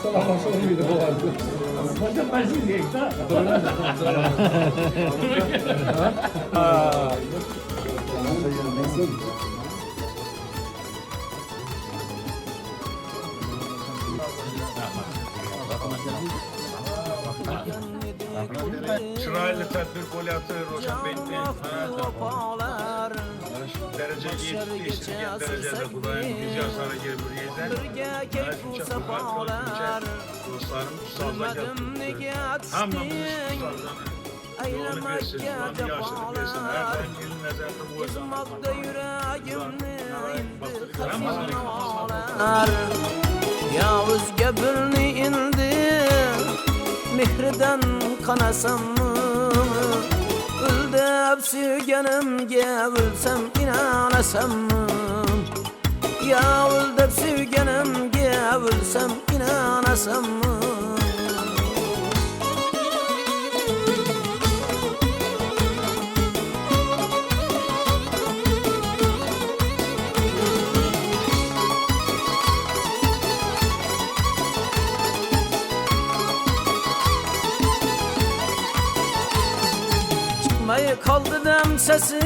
Salamasın mıydı o halde? Hocam ben şimdi diyeyim de. Çıraylı tedbir gol atır, Roşan Bey'in derece yetişti, işin derecede Kuday'ın biz yaşlara girip yezen. Şu çapı dostlarım ustazla geldi. Hamamız ustazlarına. Yolunu versin, yolunu yaşını versin. Her daim gelin nezarında bu yüzden. Yavuz göbürni indi Mihriden kanasam mı Öldüp süygenimge ölsem inanasam mı Ya öldüp süygenimge ölsem inanasam mı Çıkmayı kaldı dem sesin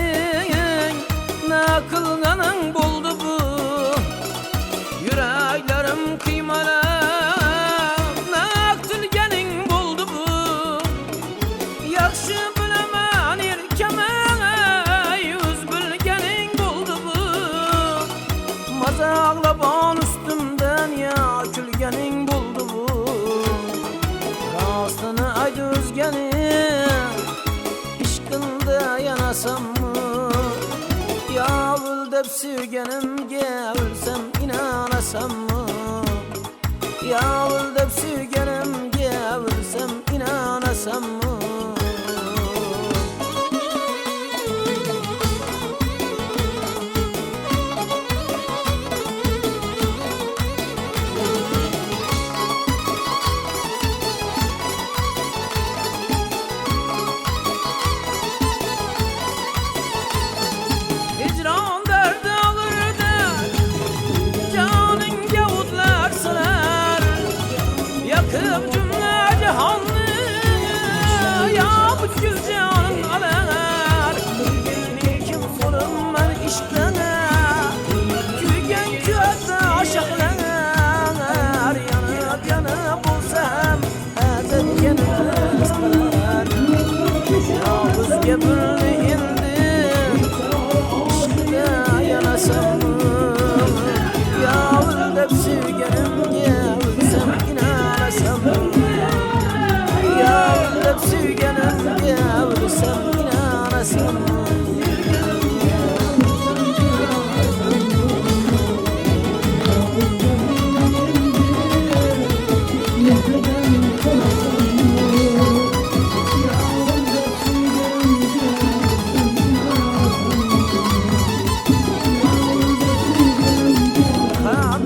Ne kılganın buldu bu Yüreklerim kıymala Ne aktülgenin buldu bu Yakşı bilemen irkeme Yüz bilgenin buldu bu Mazağla ban üstümden ya külgenin buldu bu Rastını aydı özgenin yanasam mı Ya öldüp süygenimge ölsem inanasam mı Ya öldüp süygenimge ölsem inanasam mı Hicran derdi ağırdı Canın gavutlar sırar Yakıp cümle cihanlı Ya bu gül canın alar Kim bulun ben işlene Küygen küyette aşıklar Yanıp yanıp bulsam Hazret yanıp ıspalar Yavuz gebirli indi yanasam mı Ya öldüp süygenimge ölsem inanasam mı Ya öldüp süygenimge ölsem inanasam mı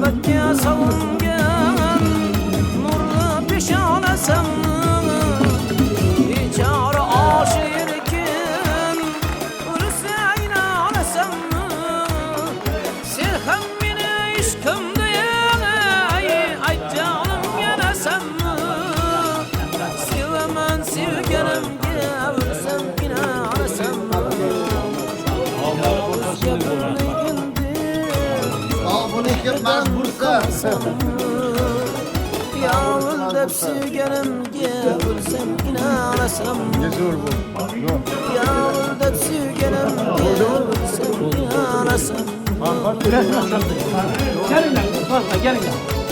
Kabe'ye savungan nurlu peşanasam Biçare aşirkin ölse inanasam Sen hem beni işkimde Ay canım yanasam Sevemen sevgenimge ölsem inanasam Ben burada Ya öldüp süygenimge ölsem inanasam Ya öldüp süygenimge ölsem inanasam Gelin lan, fazla gelin lan.